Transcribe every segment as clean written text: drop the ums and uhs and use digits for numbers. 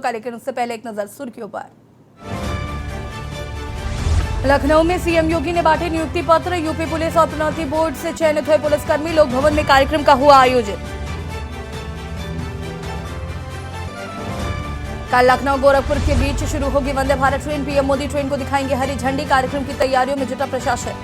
का, लेकिन उससे पहले एक नजर सुर्खियों पर। लखनऊ में सीएम योगी ने बांटे नियुक्ति पत्र। यूपी पुलिस और प्रोन्नति बोर्ड से चयनित हुए पुलिसकर्मी। लोक भवन में कार्यक्रम का हुआ आयोजन। कल लखनऊ गोरखपुर के बीच शुरू होगी Vande Bharat train. PM Modi train को दिखाएंगे हरी झंडी। कार्यक्रम की तैयारियों में जुटा प्रशासन।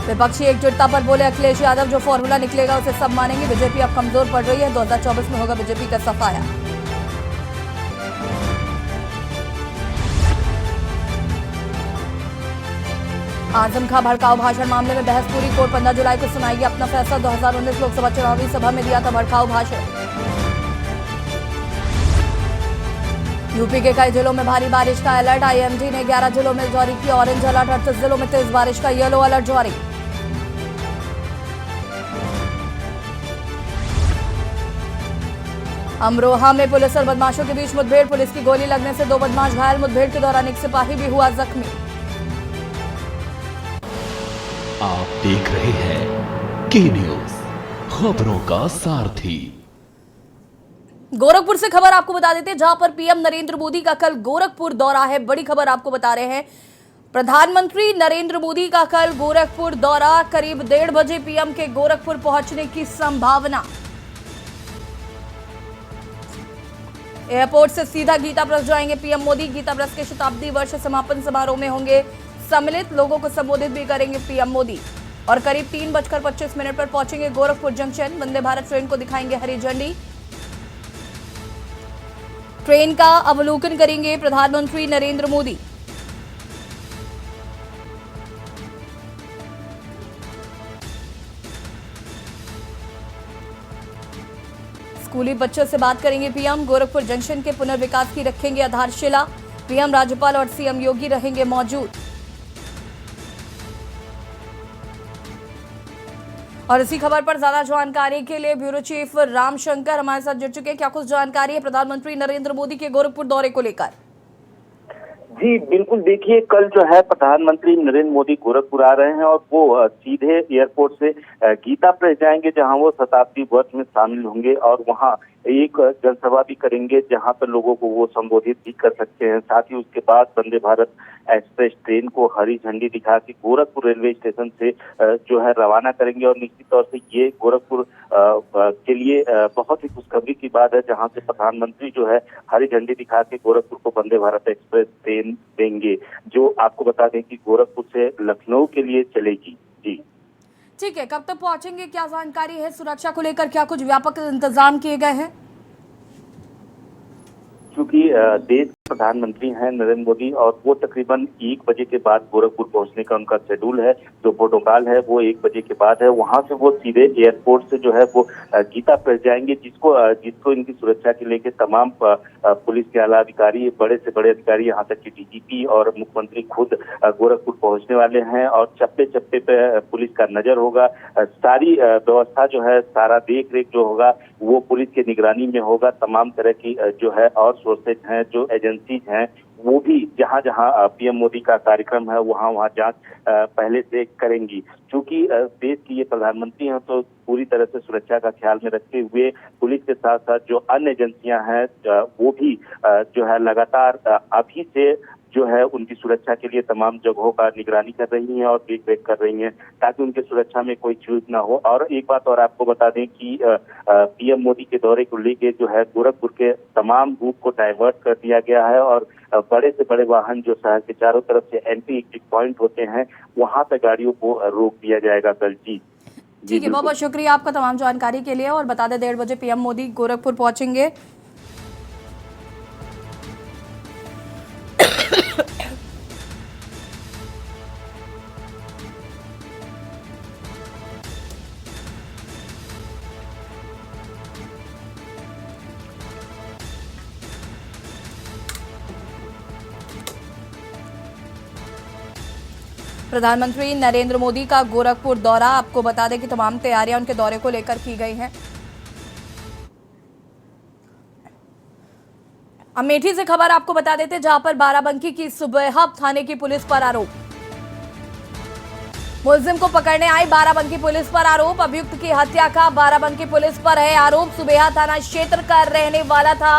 विपक्षी एकजुटता पर बोले अखिलेश यादव, जो फॉर्मूला निकलेगा उसे सब मानेंगे। बीजेपी अब कमजोर पड़ रही है, 2024 में होगा बीजेपी का सफाया। आजम खां भड़काऊ भाषण मामले में बहस पूरी। कोर्ट 15 जुलाई को सुनाएगी अपना फैसला। 2019 लोकसभा चुनावी सभा में दिया था भड़काऊ भाषण। यूपी के कई जिलों में भारी बारिश का अलर्ट। आईएमडी ने 11 जिलों में जारी किया ऑरेंज अलर्ट। 38 जिलों में तेज बारिश का येलो अलर्ट जारी। अमरोहा में पुलिस और बदमाशों के बीच मुठभेड़। पुलिस की गोली लगने से 2 बदमाश घायल। मुठभेड़ के दौरान एक सिपाही भी हुआ जख्मी। आप देख रहे हैं के न्यूज, खबरों का सारथी। गोरखपुर से खबर आपको बता देते हैं, जहां पर पीएम नरेंद्र मोदी का कल गोरखपुर दौरा है। बड़ी खबर आपको बता रहे हैं, प्रधानमंत्री नरेंद्र मोदी का कल गोरखपुर दौरा। करीब 1:30 बजे पीएम के गोरखपुर पहुंचने की संभावना। एयरपोर्ट से सीधा गीता प्रेस जाएंगे पीएम मोदी। गीता प्रेस के शताब्दी वर्ष समापन समारोह में होंगे सम्मिलित। लोगों को संबोधित भी करेंगे पीएम मोदी। और करीब 3:25 पर पहुंचेंगे गोरखपुर जंक्शन। वंदे भारत ट्रेन को दिखाएंगे हरी झंडी। ट्रेन का अवलोकन करेंगे प्रधानमंत्री नरेंद्र मोदी। स्कूली बच्चों से बात करेंगे पीएम। गोरखपुर जंक्शन के पुनर्विकास की रखेंगे आधारशिला। पीएम, राज्यपाल और सीएम योगी रहेंगे मौजूद। और इसी खबर पर ज्यादा जानकारी के लिए ब्यूरो चीफ रामशंकर हमारे साथ जुड़ चुके हैं। क्या कुछ जानकारी है प्रधानमंत्री नरेंद्र मोदी के गोरखपुर दौरे को लेकर? जी बिल्कुल, देखिए कल जो है प्रधानमंत्री नरेंद्र मोदी गोरखपुर आ रहे हैं और वो सीधे एयरपोर्ट से गीता प्रेस जाएंगे, जहां वो शताब्दी वर्ष में शामिल होंगे और वहां एक जनसभा भी करेंगे, जहां पर लोगों को वो संबोधित भी कर सकते हैं। साथ ही उसके बाद वंदे भारत एक्सप्रेस ट्रेन को हरी झंडी दिखा के गोरखपुर रेलवे स्टेशन से जो है रवाना करेंगे। और निश्चित तौर से ये गोरखपुर के लिए बहुत ही खुशखबरी की बात है, जहां से प्रधानमंत्री जो है हरी झंडी दिखा के गोरखपुर को वंदे भारत एक्सप्रेस ट्रेन देंगे, जो आपको बता दें कि गोरखपुर से लखनऊ के लिए चलेगी। जी ठीक है, कब तक पहुंचेंगे, क्या जानकारी है? सुरक्षा को लेकर क्या कुछ व्यापक इंतजाम किए गए हैं? क्योंकि देश के प्रधानमंत्री हैं नरेंद्र मोदी और वो तकरीबन 1 बजे के बाद गोरखपुर पहुंचने का उनका शेड्यूल है। जो प्रोटोकॉल है वो 1 बजे के बाद है। वहां से वो सीधे एयरपोर्ट से जो है वो गीता प्रेस जाएंगे, जिसको इनकी सुरक्षा के लेके तमाम पुलिस के आला अधिकारी, बड़े से बड़े अधिकारी, यहाँ तक कि डीजीपी और मुख्यमंत्री खुद गोरखपुर पहुंचने वाले हैं। और चप्पे चप्पे पे पुलिस का नजर होगा। सारी व्यवस्था जो है, सारा देख रेख जो होगा वो पुलिस के निगरानी में होगा। तमाम तरह की जो है और सोर्सेज हैं, जो एजेंसीज हैं, वो भी जहां जहां पीएम मोदी का कार्यक्रम है वहां जांच पहले से करेंगी। क्योंकि देश की ये प्रधानमंत्री हैं, तो पूरी तरह से सुरक्षा का ख्याल में रखते हुए पुलिस के साथ साथ जो अन्य एजेंसियां हैं वो भी जो है लगातार अभी से जो है उनकी सुरक्षा के लिए तमाम जगहों का निगरानी कर रही हैं और देख रेख कर रही हैं, ताकि उनके सुरक्षा में कोई चूक ना हो। और एक बात और आपको बता दें कि पीएम मोदी के दौरे को लेके जो है गोरखपुर के तमाम रूट को डाइवर्ट कर दिया गया है और बड़े से बड़े वाहन जो शहर के चारों तरफ से एंट्री एग्जिट पॉइंट होते हैं, वहां पर गाड़ियों को रोक दिया जाएगा कल। जी ठीक है, बहुत बहुत शुक्रिया आपका तमाम जानकारी के लिए। और बता दें 1:30 बजे पीएम मोदी गोरखपुर पहुंचेंगे। प्रधानमंत्री नरेंद्र मोदी का गोरखपुर दौरा। आपको बता दें कि तमाम तैयारियां उनके दौरे को लेकर की गई हैं। अमेठी से खबर आपको बता देते, जहां पर बाराबंकी की सुबह थाने की पुलिस पर आरोप। मुलजिम को पकड़ने आई बाराबंकी पुलिस पर आरोप। अभियुक्त की हत्या का बाराबंकी पुलिस पर है आरोप। सुबेहा थाना क्षेत्र का रहने वाला था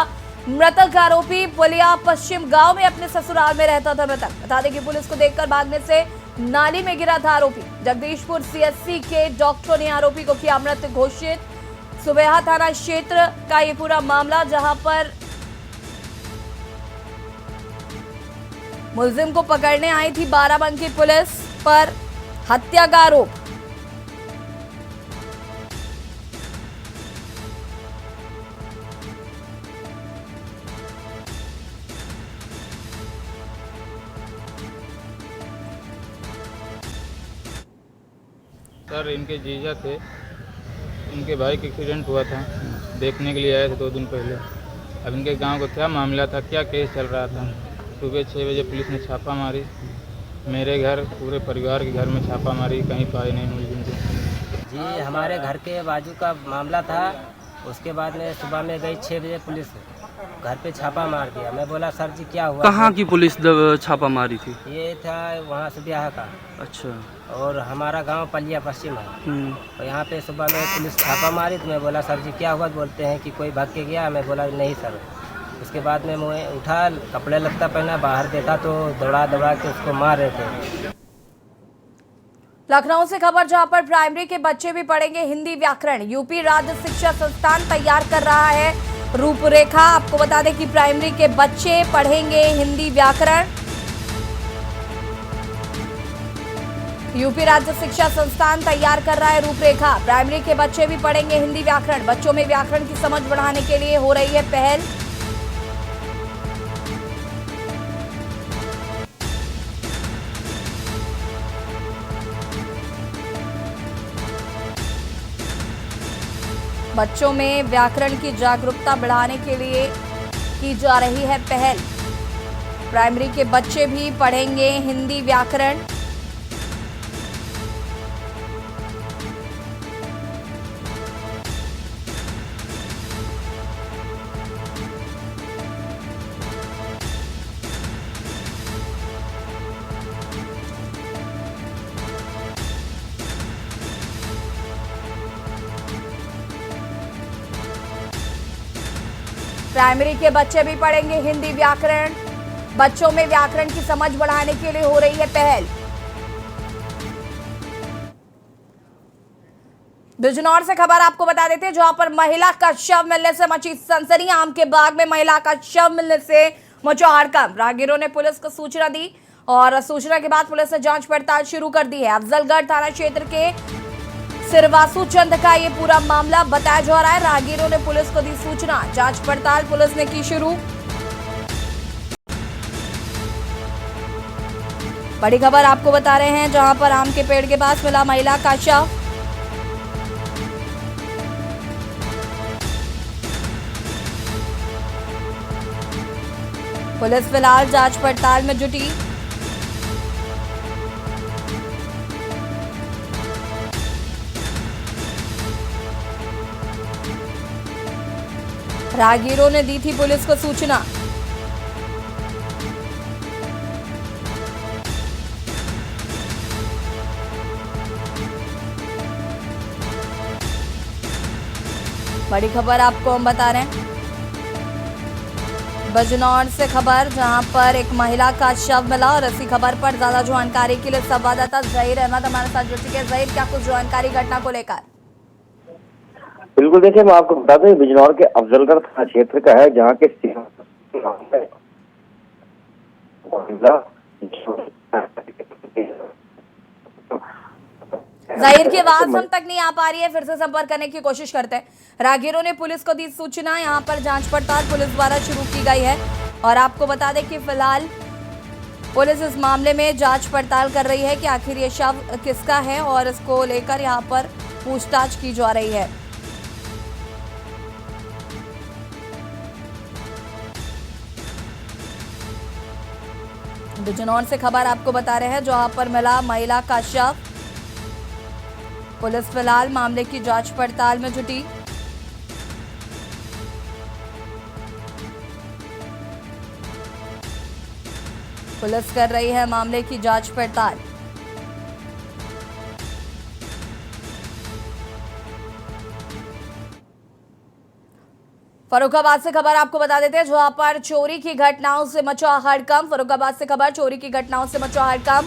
मृतक आरोपी। पुलिया पश्चिम गांव में अपने ससुराल में रहता था मृतक। बता दें कि पुलिस को देखकर भागने से नाली में गिरा था आरोपी। जगदीशपुर सीएचसी के डॉक्टरों ने आरोपी को किया मृत घोषित। सुबेहा थाना क्षेत्र का ये पूरा मामला, जहां पर मुलजिम को पकड़ने आई थी बाराबंकी पुलिस पर हत्या का आरोप। सर इनके जीजा थे, इनके भाई का एक्सीडेंट हुआ था, देखने के लिए आए थे 2 दिन पहले। अब इनके गांव का क्या मामला था, क्या केस चल रहा था। सुबह 6 बजे पुलिस ने छापा मारी, मेरे घर पूरे परिवार के घर में छापा मारी, कहीं पाए नहीं मुलजिम को। जी हमारे घर के बाजू का मामला था। उसके बाद में सुबह में गई 6 बजे पुलिस घर पे छापा मार दिया। मैं बोला सर जी क्या हुआ? कहाँ की पुलिस छापा मारी थी? ये था वहाँ से ब्याह का। अच्छा। और हमारा गांव पलिया पश्चिम है। और यहाँ पे सुबह में पुलिस छापा मारी तो मैं बोला सर जी क्या हुआ? बोलते हैं कि कोई भाग के गया। मैं बोला नहीं सर। उसके बाद में मैं उठा, कपड़े लगता पहना, बाहर देखा तो दौड़ा दौड़ा के उसको मार रहे थे। लखनऊ से खबर, जहां पर प्राइमरी के बच्चे भी पढ़ेंगे हिंदी व्याकरण। यूपी राज्य शिक्षा संस्थान तैयार कर रहा है रूपरेखा। आपको बता दें कि प्राइमरी के बच्चे पढ़ेंगे हिंदी व्याकरण। यूपी राज्य शिक्षा संस्थान तैयार कर रहा है रूपरेखा। प्राइमरी के बच्चे भी पढ़ेंगे हिंदी व्याकरण। बच्चों में व्याकरण की समझ बढ़ाने के लिए हो रही है पहल। बच्चों में व्याकरण की जागरूकता बढ़ाने के लिए की जा रही है पहल। प्राइमरी के बच्चे भी पढ़ेंगे हिंदी व्याकरण। प्राइमरी के बच्चे भी पढ़ेंगे हिंदी व्याकरण। बच्चों में व्याकरण की समझ बढ़ाने के लिए हो रही है पहल। बिजनौर से खबर आपको बता देते हैं, जहां पर महिला का शव मिलने से मची सनसनी। आम के बाग में महिला का शव मिलने से मचा हड़कंप। राहगीरों ने पुलिस को सूचना दी और सूचना के बाद पुलिस ने जांच पड़ताल शुरू कर दी है। अफजलगढ़ थाना क्षेत्र के सिरवासू चंद का ये पूरा मामला बताया जा रहा है। राहगीरों ने पुलिस को दी सूचना, जांच पड़ताल पुलिस ने की शुरू। बड़ी खबर आपको बता रहे हैं, जहां पर आम के पेड़ के पास मिला महिला का शव। पुलिस फिलहाल जांच पड़ताल में जुटी। राहगीरों ने दी थी पुलिस को सूचना। बड़ी खबर आपको हम बता रहे हैं, बिजनौर से खबर, जहां पर एक महिला का शव मिला। और इसी खबर पर ज्यादा जानकारी के लिए संवाददाता जहीर अहमद हमारे साथ जुड़ चुके हैं। जहीर, क्या कुछ जानकारी घटना को लेकर? बिल्कुल, देखिए मैं आपको बता दें, बिजनौर के अफजलगढ़ थाना क्षेत्र का है, जहाँ के जाहिर की आवाज हम तक नहीं आ पा रही है, फिर से संपर्क करने की कोशिश करते हैं। राहगीरों ने पुलिस को दी सूचना, यहाँ पर जांच पड़ताल पुलिस द्वारा शुरू की गई है। और आपको बता दें कि फिलहाल पुलिस इस मामले में जांच पड़ताल कर रही है कि आखिर ये शव किसका है और इसको लेकर यहाँ पर पूछताछ की जा रही है। बिजनौर से खबर आपको बता रहे हैं, जहां पर मिला महिला का शव। पुलिस फिलहाल मामले की जांच पड़ताल में जुटी। पुलिस कर रही है मामले की जांच पड़ताल। फर्रुखाबाद से खबर आपको बता देते हैं, जहां पर चोरी की घटनाओं से मचा हड़कंप। फर्रुखाबाद से खबर, चोरी की घटनाओं से मचा हड़कंप।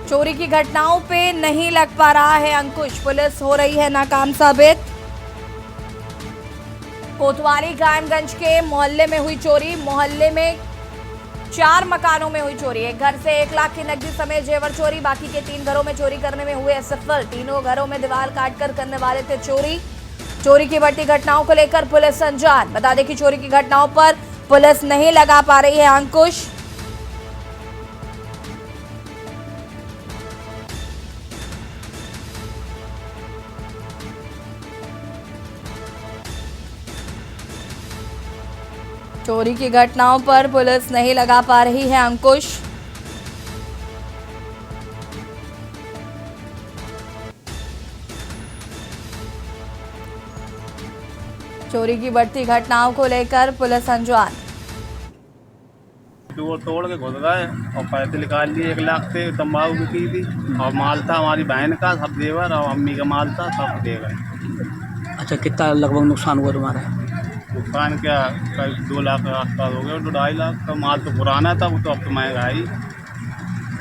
चोरी की घटनाओं पे नहीं लग पा रहा है अंकुश, पुलिस हो रही है नाकाम साबित। कोतवाली कायमगंज के मोहल्ले में हुई चोरी। मोहल्ले में 4 मकानों में हुई चोरी। एक घर से 1 लाख की नकदी समेत जेवर चोरी। बाकी के 3 घरों में चोरी करने में हुए असफल। तीनों घरों में दीवार काटकर करने वाले थे चोरी। चोरी की बढ़ती घटनाओं को लेकर पुलिस अनजान। बता दें कि चोरी की घटनाओं पर पुलिस नहीं लगा पा रही है अंकुश। चोरी की घटनाओं पर पुलिस नहीं लगा पा रही है अंकुश। चोरी की बढ़ती घटनाओं को लेकर पुलिस अनजान। वो तोड़ के घुस गए और पैसे निकाल लिए 1 लाख से। तम्बाकू भी की थी और माल था हमारी बहन का, सब जेवर और अम्मी का माल था, सब दे गए। अच्छा, कितना लगभग नुकसान हुआ तुम्हारा? नुकसान क्या, करीब 2 लाख के आसपास हो गया। 2-2.5 लाख का माल तो पुराना था, वो तो अब तो महंगा ही।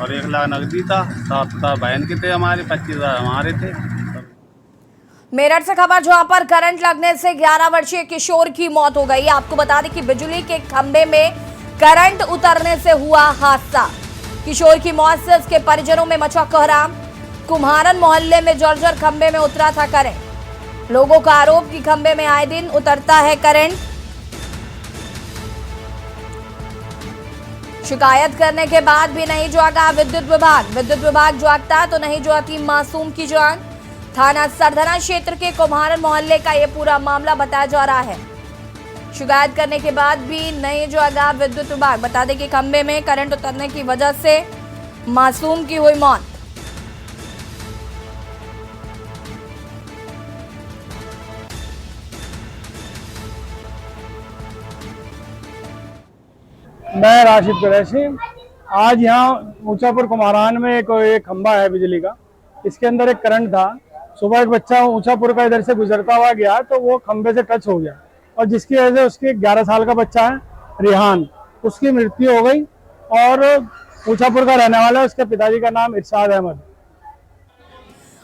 और 1 लाख नकदी था, 7 बहन के थे हमारे, 25,000 हमारे थे। मेरठ से खबर, जहां पर करंट लगने से 11 वर्षीय किशोर की मौत हो गई। आपको बता दें कि बिजली के खंभे में करंट उतरने से हुआ हादसा। किशोर की मौत से उसके परिजनों में मचा कोहराम। कुम्हारन मोहल्ले में जर्जर खंभे में उतरा था करंट। लोगों का आरोप कि खंभे में आए दिन उतरता है करंट। शिकायत करने के बाद भी नहीं जागा विद्युत विभाग। विद्युत विभाग जागता तो नहीं जाती मासूम की जान। थाना सरधना क्षेत्र के कुम्हारन मोहल्ले का यह पूरा मामला बताया जा रहा है। शिकायत करने के बाद भी नहीं जागा विद्युत विभाग। बता दें कि खंभे में करंट उतरने की वजह से मासूम की हुई मौत। मैं राशिद कुरैशी। आज यहाँ ऊंचापुर कुम्हारान में एक खंभा है बिजली का, इसके अंदर एक करंट था। सुबह एक बच्चा ऊंचापुर का इधर से गुजरता हुआ गया तो वो खंभे से टच हो गया और जिसकी वजह से उसकी 11 साल का बच्चा है रिहान, उसकी मृत्यु हो गई। और ऊंचापुर का रहने वाला है, उसके पिताजी का नाम इरशाद अहमद।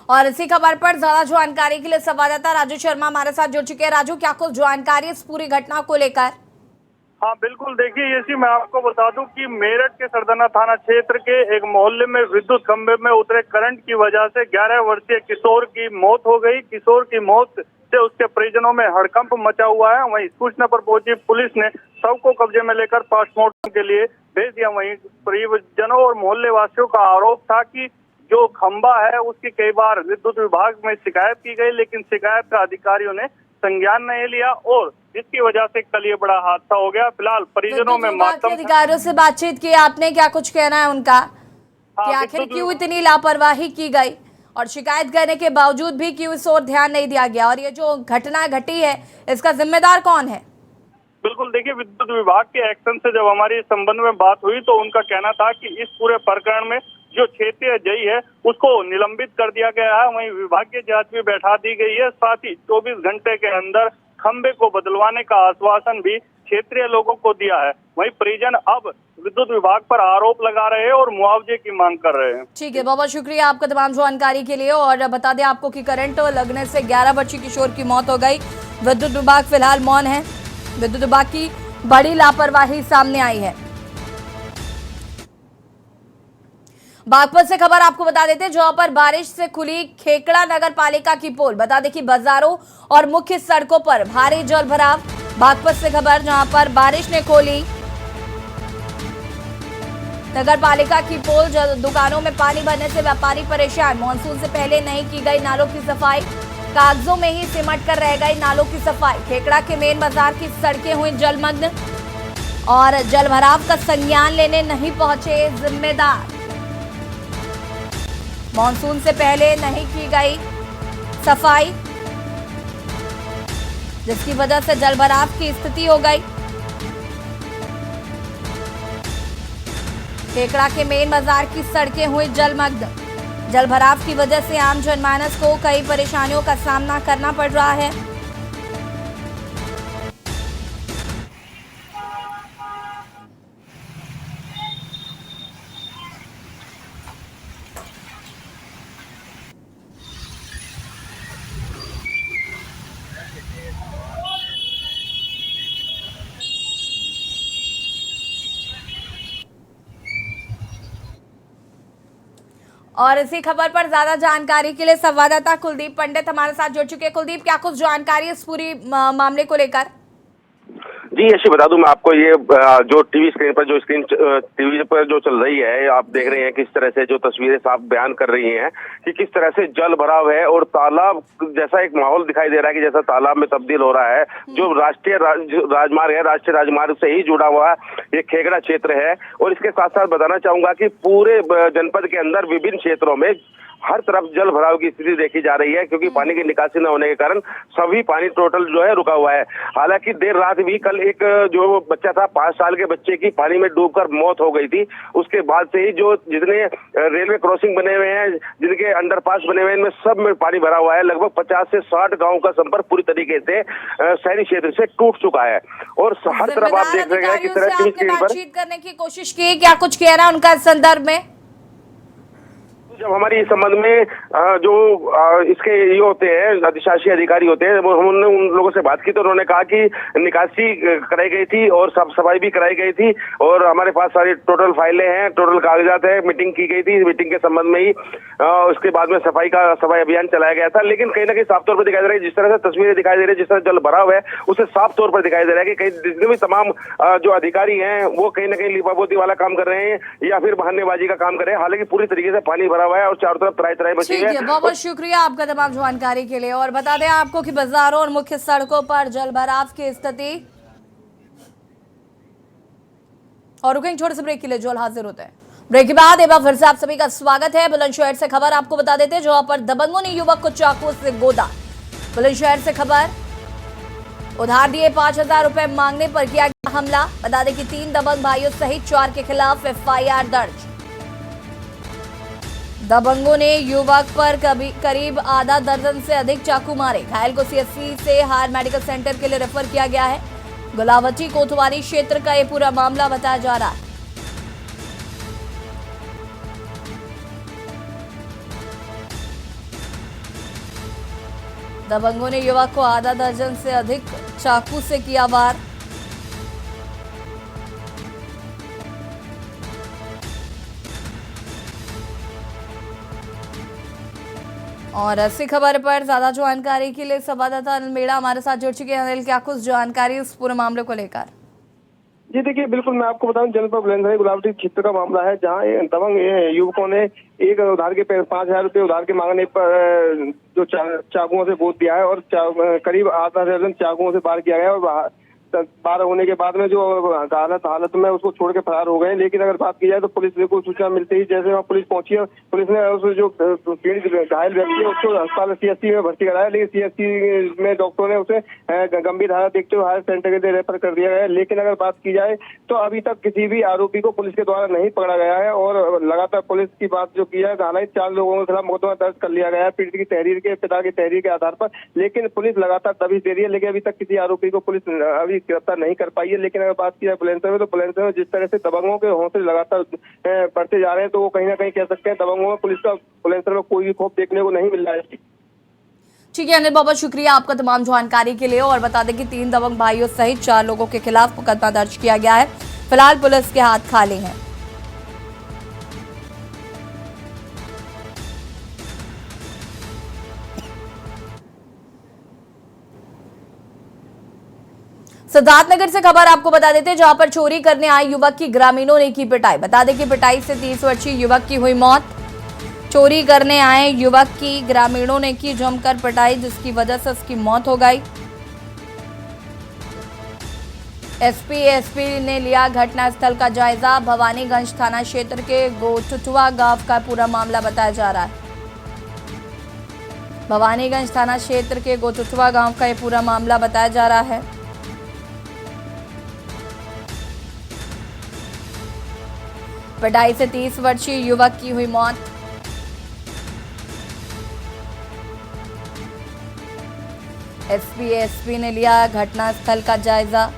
और इसी खबर पर ज्यादा जानकारी के लिए संवाददाता राजू शर्मा हमारे साथ जुड़ चुके हैं। राजू, क्या कुछ जानकारी इस पूरी घटना को लेकर? हाँ बिल्कुल, देखिए यसी मैं आपको बता दूं कि मेरठ के सरधना थाना क्षेत्र के एक मोहल्ले में विद्युत खंभे में उतरे करंट की वजह से 11 वर्षीय किशोर की मौत हो गई। किशोर की मौत से उसके परिजनों में हड़कंप मचा हुआ है। वहीं सूचना पर पहुंची पुलिस ने शव को कब्जे में लेकर पोस्टमार्टम के लिए भेज दिया। वहीं परिजनों और मोहल्ले वासियों का आरोप था कि जो खंभा है उसकी कई बार विद्युत विभाग में शिकायत की गई, लेकिन शिकायत का अधिकारियों ने संज्ञान नहीं लिया और जिसकी वजह से कल ये बड़ा हादसा हो गया। फिलहाल परिजनों में मातम। अधिकारियों से बातचीत की आपने, क्या कुछ कहना है उनका कि आखिर क्यों इतनी लापरवाही की गई और शिकायत करने के बावजूद भी क्यों इस ओर ध्यान नहीं दिया गया, और ये जो घटना घटी है इसका जिम्मेदार कौन है? बिल्कुल, देखिए विद्युत विभाग के एक्शन से जब हमारी इस संबंध में बात हुई तो उनका कहना था कि इस पूरे प्रकरण में जो क्षेत्रीय जई है उसको निलंबित कर दिया गया है। वहीं विभागीय जांच भी बैठा दी गई है। साथ ही 24 घंटे के अंदर खंबे को बदलवाने का आश्वासन भी क्षेत्रीय लोगों को दिया है। वहीं परिजन अब विद्युत विभाग पर आरोप लगा रहे हैं और मुआवजे की मांग कर रहे हैं। ठीक है, बहुत बहुत शुक्रिया आपका तमाम जानकारी के लिए। और बता दें आपको कि करंट लगने से 11 वर्षीय किशोर की मौत हो गई। विद्युत विभाग फिलहाल मौन है। विद्युत विभाग की बड़ी लापरवाही सामने आई है। बागपत से खबर आपको बता देते हैं, जहां पर बारिश से खुली खेकड़ा नगर पालिका की पोल। बता दें कि बाजारों और मुख्य सड़कों पर भारी जल भराव। बागपत से खबर, जहां पर बारिश ने खोली नगर पालिका की पोल। दुकानों में पानी भरने से व्यापारी परेशान। मानसून से पहले नहीं की गई नालों की सफाई। कागजों में ही सिमट कर रह गई नालों की सफाई। खेकड़ा के मेन बाजार की सड़कें हुई जलमग्न और जल भराव का संज्ञान लेने नहीं पहुंचे जिम्मेदार। मानसून से पहले नहीं की गई सफाई, जिसकी वजह से जलभराव की स्थिति हो गई। खेकड़ा के मेन बाजार की सड़कें हुई जलमग्न। जलभराव की वजह से आम जनमानस को कई परेशानियों का सामना करना पड़ रहा है। और इसी खबर पर ज्यादा जानकारी के लिए संवाददाता कुलदीप पंडित हमारे साथ जुड़ चुके हैं। कुलदीप, क्या कुछ जानकारी इस पूरी मामले को लेकर? जी यशी बता दूं मैं आपको, ये जो टीवी स्क्रीन पर टीवी पर जो चल रही है, आप देख रहे हैं किस तरह से जो तस्वीरें साफ बयान कर रही हैं कि किस तरह से जल भराव है और तालाब जैसा एक माहौल दिखाई दे रहा है कि जैसा तालाब में तब्दील हो रहा है। जो राष्ट्रीय राजमार्ग है, राष्ट्रीय राजमार्ग से ही जुड़ा हुआ ये खेगड़ा क्षेत्र है। और इसके साथ साथ बताना चाहूंगा कि पूरे जनपद के अंदर विभिन्न क्षेत्रों में हर तरफ जल भराव की स्थिति देखी जा रही है, क्योंकि पानी की निकासी न होने के कारण सभी पानी टोटल जो है रुका हुआ है। हालांकि देर रात भी कल एक जो बच्चा था, 5 साल के बच्चे की पानी में डूबकर मौत हो गई थी। उसके बाद से ही जो जितने रेलवे क्रॉसिंग बने हुए हैं, जिनके अंडरपास बने हुए हैं, इनमें सब में पानी भरा हुआ है। लगभग 50 से 60 गाँव का संपर्क पूरी तरीके से शहरी क्षेत्र से टूट चुका है। और हर तरफ आप देख रहे हैं किस तरह की बातचीत करने की कोशिश की, क्या कुछ कह रहा है उनका संदर्भ में? जब हमारी इस संबंध में जो इसके ये होते हैं, अधिशासी अधिकारी होते हैं, हमने उन लोगों से बात की तो उन्होंने कहा कि निकासी कराई गई थी और साफ सफाई भी कराई गई थी और हमारे पास सारी टोटल फाइलें हैं, टोटल कागजात है। मीटिंग की गई थी, मीटिंग के संबंध में ही उसके बाद में सफाई अभियान चलाया गया था। लेकिन कहीं ना कहीं साफ तौर पर दिखाई दे रहा है, जिस तरह से तस्वीरें दिखाई दे रही है, जिस तरह जल भराव है, उसे साफ तौर पर दिखाई दे रहा है कि कहीं जितने भी तमाम जो अधिकारी हैं वो कहीं ना कहीं लिपापोती वाला काम कर रहे हैं या फिर बहानेबाजी का काम कर रहे हैं। हालांकि पूरी तरीके से पानी भरा हुआ है और चारों तरफ तराई बची है। बहुत बहुत शुक्रिया आपका तमाम जानकारी के लिए। और बता दें आपको कि बाजारों और मुख्य सड़कों पर जल भराव की स्थिति। और रुकेंगे छोटे से ब्रेक के लिए, जो हाजिर होते हैं ब्रेक के बाद। एक बार फिर से आप सभी का स्वागत है। बुलंदशहर से खबर आपको बता देते हैं, जहां पर दबंगों ने युवक को चाकू से गोदा। बुलंदशहर से खबर, उधार दिए 5000 रुपए मांगने पर किया गया हमला। बता दें कि 3 दबंग भाइयों सहित 4 के खिलाफ FIR दर्ज। दबंगों ने युवक पर करीब आधा दर्जन से अधिक चाकू मारे। घायल को CSC से हार मेडिकल सेंटर के लिए रेफर किया गया है। गुलावटी कोतवाली क्षेत्र का ये पूरा मामला बताया जा रहा है। दबंगों ने युवक को आधा दर्जन से अधिक चाकू से किया वार। और ऐसी खबर पर ज्यादा जानकारी के लिए संवाददाता अनिल मेड़ा हमारे साथ जुड़ चुके हैं। अनिल, क्या कुछ जानकारी इस पूरे मामले को लेकर? जी देखिए, बिल्कुल मैं आपको बताऊं, जनपद बुलंदशहर गुलावटी क्षेत्र का मामला है, जहां दबंग युवकों ने एक उधार के 5000 रुपए उधार के मांगने पर जो चाकुओं से गोद दिया है और करीब आधा दर्जन चाकुओं से वार किया गया। और बार होने के बाद में जो हालत में उसको छोड़ के फरार हो गए। लेकिन अगर बात की जाए तो पुलिस को सूचना मिलते ही जैसे वहाँ पुलिस पहुंची है, पुलिस ने उस जो घायल व्यक्ति है उसको अस्पताल CSC में भर्ती कराया। लेकिन CSC में डॉक्टरों ने उसे गंभीर हालत देखते हुए हायर सेंटर के लिए रेफर कर दिया गया है। लेकिन अगर बात की जाए तो अभी तक किसी भी आरोपी को पुलिस के द्वारा नहीं पकड़ा गया है। और लगातार पुलिस की बात जो की है, हालांकि 4 लोगों के खिलाफ मुकदमा दर्ज कर लिया गया है पीड़ित की तहरीर के, पिता की तहरीर के आधार पर। लेकिन पुलिस लगातार दबिश दे रही है, लेकिन अभी तक किसी आरोपी को पुलिस अभी गिरफ्तार नहीं कर पाई है। लेकिन अगर बात की जाए बुलंदशहर में, तो बुलंदशहर में जिस तरह से दबंगों के हौसले लगातार बढ़ते जा रहे हैं, तो वो कहीं ना कहीं कह सकते हैं दबंगों में पुलिस का बुलंदशहर में कोई भी खौफ देखने को नहीं मिल रहा है। ठीक है अनिल, बहुत शुक्रिया आपका तमाम जानकारी के लिए। और बता दें कि 3 दबंग भाइयों सहित 4 लोगों के खिलाफ मुकदमा दर्ज किया गया है। फिलहाल पुलिस के हाथ खाली हैं। सिद्धार्थनगर से खबर आपको बता देते हैं, जहां पर चोरी करने आए युवक की ग्रामीणों ने की पिटाई। बता दें कि पिटाई से 30 वर्षीय युवक की हुई मौत। चोरी करने आए युवक की ग्रामीणों ने की जमकर पिटाई, जिसकी वजह से उसकी मौत हो गई। एसपी ने लिया घटनास्थल का जायजा। भवानीगंज थाना क्षेत्र के गोटुटवा गांव का पूरा मामला बताया जा रहा है। भवानीगंज थाना क्षेत्र के गोटुटवा गांव का ये पूरा मामला बताया जा रहा है। पिटाई से 30 वर्षीय युवक की हुई मौत। एसपी ने लिया घटनास्थल का जायजा।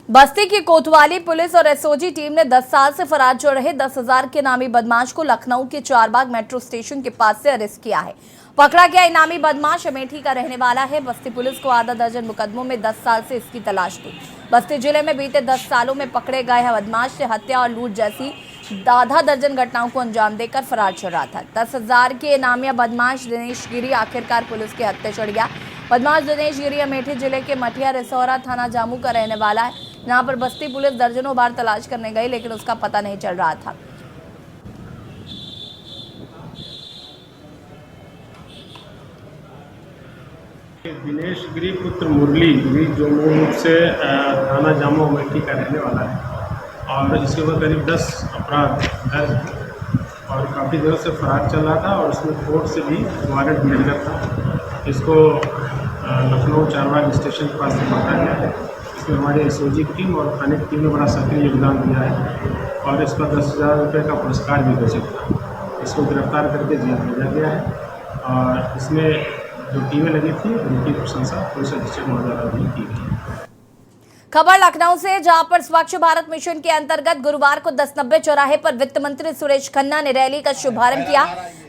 बस्ती की कोतवाली पुलिस और एसओजी टीम ने 10 साल से फरार चल रहे 10,000 के इनामी बदमाश को लखनऊ के चारबाग मेट्रो स्टेशन के पास से अरेस्ट किया है। पकड़ा गया इनामी बदमाश अमेठी का रहने वाला है। बस्ती पुलिस को आधा दर्जन मुकदमों में 10 साल से इसकी तलाश थी। बस्ती जिले में बीते 10 सालों में पकड़े गए बदमाश से हत्या और लूट जैसी आधा दर्जन घटनाओं को अंजाम देकर फरार चल रहा था। 10,000 के इनामिया बदमाश दिनेश गिरी आखिरकार पुलिस के हत्थे चढ़ गया। बदमाश दिनेश गिरी अमेठी जिले के मठिया रिसौरा थाना जामू का रहने वाला है। जहां पर बस्ती पुलिस दर्जनों बार तलाश करने गई लेकिन उसका पता नहीं चल रहा था। दिनेश गिरी पुत्र मुरली गिरी जो मूल रूप से थाना जामू अमेठी का रहने वाला है और इसके ऊपर करीब 10 अपराध दर्ज और काफ़ी देर से फरार चल रहा था और उसमें कोर्ट से भी वारंट मिल गया था। इसको लखनऊ चारबाग स्टेशन के पास से पकड़ा गया है। इसमें हमारे एसओजी की टीम और थाने की टीम ने बड़ा सक्रिय योगदान दिया है और इसका 10,000 रुपये का पुरस्कार भी घोषित था। इसको गिरफ्तार करके जेल भेजा गया है और इसमें जो टीमें लगी थी उनकी प्रशंसा पुलिस अधीक्षक महोदय द्वारा भी की गई। खबर लखनऊ से, जहां पर स्वच्छ भारत मिशन के अंतर्गत गुरुवार को 1090 चौराहे पर वित्त मंत्री सुरेश खन्ना ने रैली का शुभारंभ किया।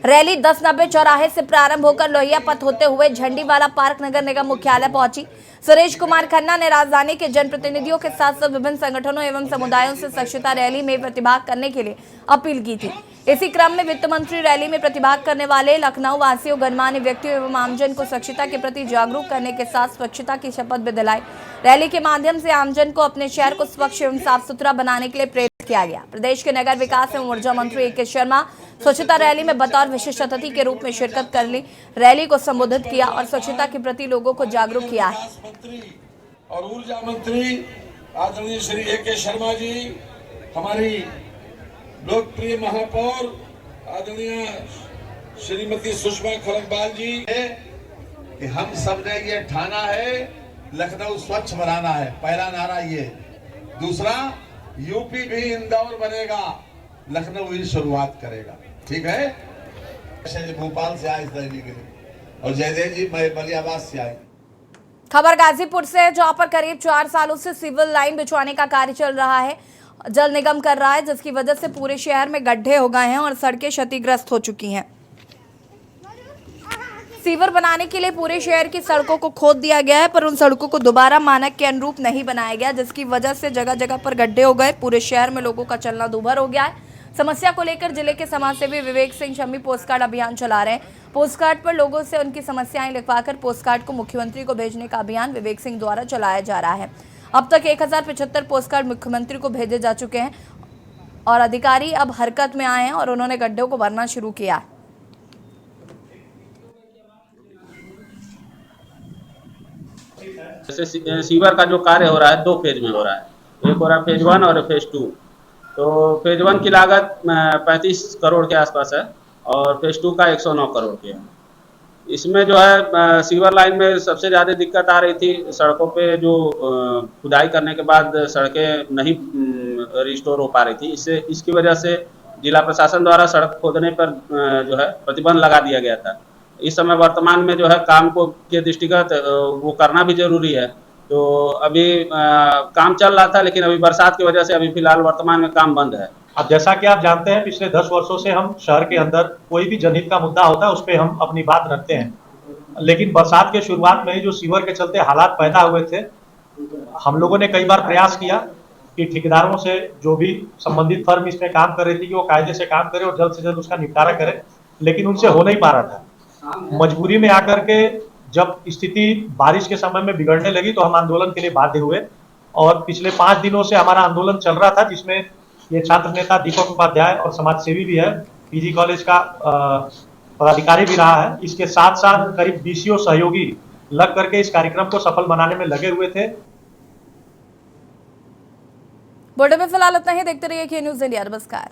रैली 1090 चौराहे से प्रारंभ होकर लोहिया पथ होते हुए झंडीवाला पार्क नगर निगम मुख्यालय पहुंची। सुरेश कुमार खन्ना ने राजधानी के जनप्रतिनिधियों के साथ साथ विभिन्न संगठनों एवं समुदायों से स्वच्छता रैली में प्रतिभाग करने के लिए अपील की थी। इसी क्रम में वित्त मंत्री रैली में प्रतिभाग करने वाले लखनऊ वासियों, गणमान्य व्यक्तियों एवं आमजन को स्वच्छता के प्रति जागरूक करने के साथ स्वच्छता की शपथ भी दिलाई। रैली के माध्यम से आमजन को अपने शहर को स्वच्छ एवं साफ सुथरा बनाने के लिए प्रेरित किया गया। प्रदेश के नगर विकास एवं ऊर्जा मंत्री ए.के. शर्मा स्वच्छता रैली में बतौर विशिष्ट अतिथि के रूप में शिरकत कर ली। रैली को संबोधित किया और स्वच्छता के प्रति लोगों को जागरूक किया है। और ऊर्जा मंत्री आदरणीय श्री ए.के. शर्मा जी, हमारी लोकप्रिय महापौर आदरणीय श्रीमती सुषमा खरगबाल जी कि हम सब ने ये ठाना है लखनऊ स्वच्छ बनाना है, पहला नारा ये। दूसरा, यूपी भी इंदौर बनेगा, लखनऊ ही शुरुआत करेगा। ठीक है, भोपाल से आए इस रैली के लिए और जयदेव जी मलियाबाद से आए। खबर गाजीपुर से, जहां पर करीब 4 सालों से सिविल लाइन बिछवाने का कार्य चल रहा है। जल निगम कर रहा है, जिसकी वजह से पूरे शहर में गड्ढे हो गए हैं और सड़कें क्षतिग्रस्त हो चुकी हैं। सीवर बनाने के लिए पूरे शहर की सड़कों को खोद दिया गया है, पर उन सड़कों को दोबारा मानक के अनुरूप नहीं बनाया गया, जिसकी वजह से जगह जगह पर गड्ढे हो गए। पूरे शहर में लोगों का चलना दूभर हो गया है। समस्या को लेकर जिले के समाजसेवी विवेक सिंह शम्मी पोस्टकार्ड अभियान चला रहे हैं। पोस्टकार्ड पर लोगों से उनकी समस्याएं लिखवाकर पोस्टकार्ड को मुख्यमंत्री को भेजने का अभियान विवेक सिंह द्वारा चलाया जा रहा है। अब तक 1075 पोस्टकार्ड मुख्यमंत्री को भेजे जा चुके हैं और अधिकारी अब हरकत में आए हैं और उन्होंने गड्ढों को भरना शुरू किया है। जैसे सीवर का जो कार्य हो रहा है 2 फेज में हो रहा है। एक हो रहा है फेज 1 और फेज 2। तो फेज 1 की लागत 35 करोड़ के आसपास है और फेज 2 का 109 करोड़ की है। इसमें जो है सीवर लाइन में सबसे ज़्यादा दिक्कत आ रही थी, सड़कों पे जो खुदाई करने के बाद सड़कें नहीं रिस्टोर हो पा रही थी। इसकी वजह से जिला प्रशासन द्वारा सड़क खोदने पर जो है प्रतिबंध लगा दिया गया था। इस समय वर्तमान में जो है काम को के दृष्टिगत वो करना भी जरूरी है। तो अभी काम चल रहा था, लेकिन अभी बरसात की वजह से अभी फिलहाल वर्तमान में काम बंद है। अब जैसा कि आप जानते हैं, पिछले 10 वर्षों से हम शहर के अंदर कोई भी जनहित का मुद्दा होता है उस पर हम अपनी बात रखते हैं, लेकिन बरसात के शुरुआत में ही जो सीवर के चलते हालात पैदा हुए थे, हम लोगों ने कई बार प्रयास किया कि ठेकेदारों से जो भी संबंधित फर्म इसमें काम कर रही थी कि वो कायदे से काम करे और जल्द से जल्द उसका निपटारा करे, लेकिन उनसे हो नहीं पा रहा था। मजबूरी में आकर के जब स्थिति बारिश के समय में बिगड़ने लगी तो हम आंदोलन के लिए बाध्य हुए और पिछले 5 दिनों से हमारा आंदोलन चल रहा था, जिसमें ये छात्र नेता दीपक उपाध्याय और समाज सेवी भी है, पीजी कॉलेज का पदाधिकारी भी रहा है। इसके साथ साथ करीब 20 सहयोगी लग करके इस कार्यक्रम को सफल बनाने में लगे हुए थे। बुलेटिन में फिलहाल इतना ही। देखते रहिए के न्यूज़ इंडिया। नमस्कार।